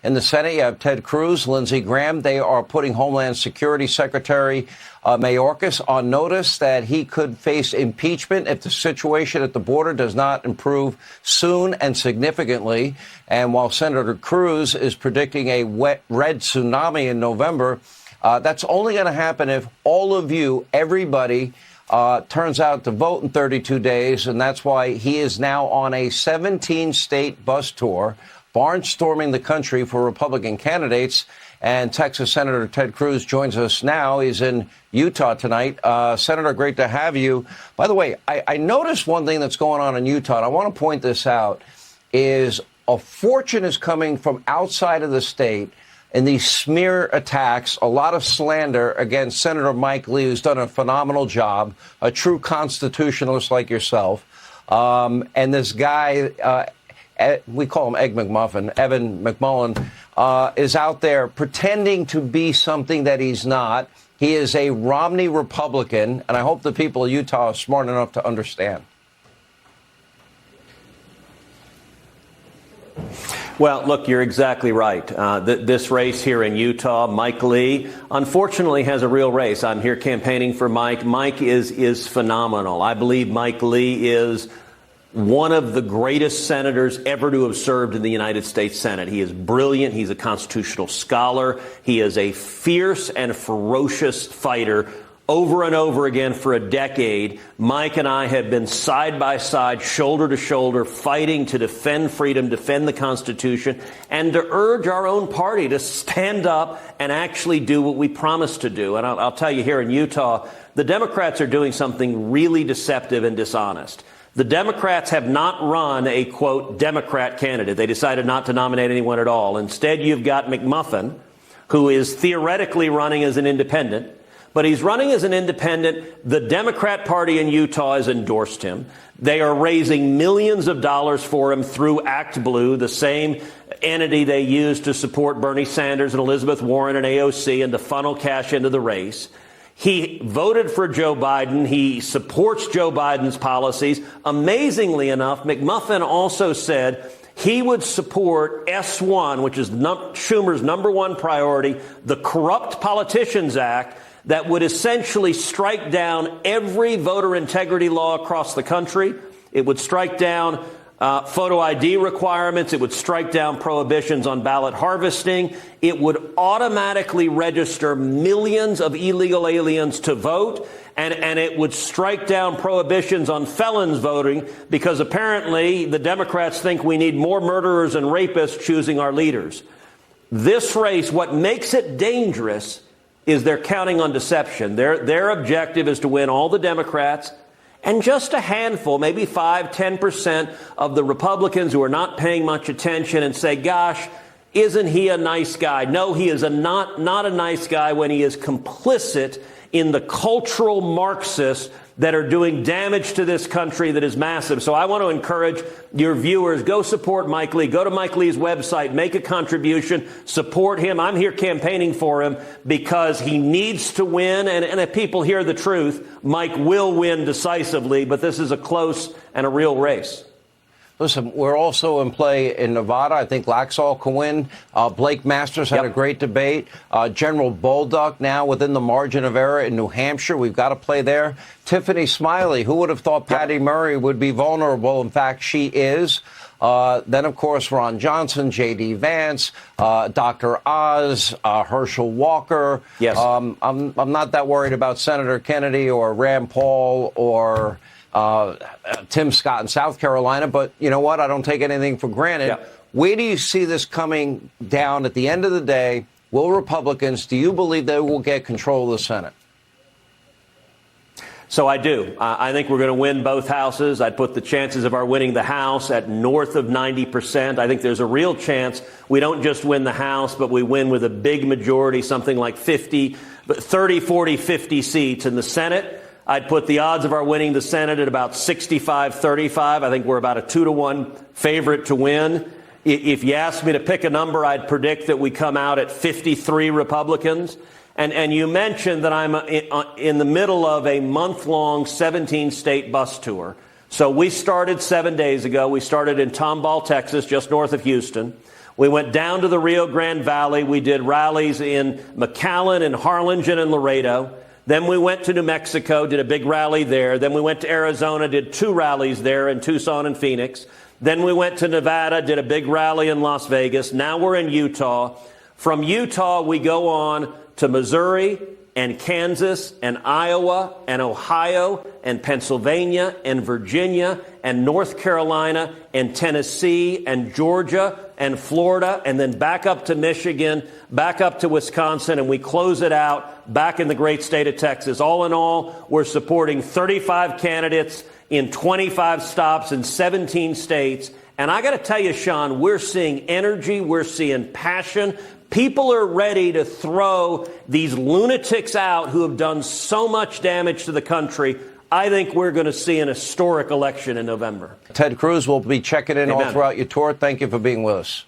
In the Senate, you have Ted Cruz, Lindsey Graham. They are putting Homeland Security Secretary Mayorkas on notice that he could face impeachment if the situation at the border does not improve soon and significantly. And while Senator Cruz is predicting a red tsunami in November, that's only going to happen if all of you, everybody, turns out to vote in 32 days. And that's why he is now on a 17-state bus tour, barnstorming the country for Republican candidates. And Texas Senator Ted Cruz joins us now. He's in Utah tonight. Senator, great to have you. By the way, I noticed one thing that's going on in Utah, and I want to point this out, is a fortune is coming from outside of the state in these smear attacks, a lot of slander against Senator Mike Lee, who's done a phenomenal job, a true constitutionalist like yourself. And this guy, we call him Egg McMuffin, Evan McMullin, is out there pretending to be something that he's not. He is a Romney Republican, and I hope the people of Utah are smart enough to understand. Well, look, you're exactly right. This race here in Utah, Mike Lee, unfortunately has a real race. I'm here campaigning for Mike. Mike is phenomenal. I believe Mike Lee is one of the greatest senators ever to have served in the United States Senate. He is brilliant. He's a constitutional scholar. He is a fierce and ferocious fighter. Over and over again for a decade, Mike and I have been side by side, shoulder to shoulder, fighting to defend freedom, defend the Constitution, and to urge our own party to stand up and actually do what we promised to do. And I'll tell you, here in Utah, the Democrats are doing something really deceptive and dishonest. The Democrats have not run a, quote, Democrat candidate. They decided not to nominate anyone at all. Instead, you've got McMuffin, who is theoretically running as an independent. But he's running as an independent. The Democrat Party in Utah has endorsed him. They are raising millions of dollars for him through Act Blue, the same entity they used to support Bernie Sanders and Elizabeth Warren and AOC and to funnel cash into the race. He voted for Joe Biden. He supports Joe Biden's policies. Amazingly enough, McMuffin also said he would support S1, which is Schumer's number one priority, the Corrupt Politicians Act, that would essentially strike down every voter integrity law across the country. It would strike down photo ID requirements. It would strike down prohibitions on ballot harvesting. It would automatically register millions of illegal aliens to vote. And it would strike down prohibitions on felons voting, because apparently the Democrats think we need more murderers and rapists choosing our leaders. This race, what makes it dangerous is they're counting on deception. Their objective is to win all the Democrats and just a handful, maybe 5-10% of the Republicans who are not paying much attention and say, gosh, isn't he a nice guy? No, he is not a nice guy when he is complicit in the cultural Marxists that are doing damage to this country that is massive. So I want to encourage your viewers, go support Mike Lee. Go to Mike Lee's website, make a contribution, support him. I'm here campaigning for him because he needs to win. And if people hear the truth, Mike will win decisively. But this is a close and a real race. Listen, we're also in play in Nevada. I think Laxalt can win. Blake Masters had a great debate. General Bolduc now within the margin of error in New Hampshire. We've got to play there. Tiffany Smiley, who would have thought Patty Murray would be vulnerable? In fact, she is. Then, of course, Ron Johnson, J.D. Vance, Dr. Oz, Herschel Walker. Yes. I'm not that worried about Senator Kennedy or Rand Paul or Tim Scott in South Carolina, but you know what? I don't take anything for granted. Yeah. Where do you see this coming down at the end of the day? Will Republicans, do you believe they will get control of the Senate? So I do. I think we're going to win both houses. I'd put the chances of our winning the House at north of 90%. I think there's a real chance we don't just win the House, but we win with a big majority, something like 30, 40, 50 seats in the Senate. I'd put the odds of our winning the Senate at about 65-35. I think we're about a 2-to-1 favorite to win. If you asked me to pick a number, I'd predict that we come out at 53 Republicans. And you mentioned that I'm in the middle of a month-long 17-state bus tour. So we started 7 days ago. We started in Tomball, Texas, just north of Houston. We went down to the Rio Grande Valley. We did rallies in McAllen and Harlingen and Laredo. Then we went to New Mexico, did a big rally there. Then we went to Arizona, did 2 rallies there in Tucson and Phoenix. Then we went to Nevada, did a big rally in Las Vegas. Now we're in Utah. From Utah, we go on to Missouri and Kansas and Iowa and Ohio and Pennsylvania and Virginia and North Carolina and Tennessee and Georgia and Florida, and then back up to Michigan, back up to Wisconsin, and we close it out back in the great state of Texas. All in all, we're supporting 35 candidates in 25 stops in 17 states. And I got to tell you, Sean, we're seeing energy, we're seeing passion. People are ready to throw these lunatics out who have done so much damage to the country. I think we're going to see an historic election in November. Ted Cruz will be checking in all throughout your tour. Thank you for being with us.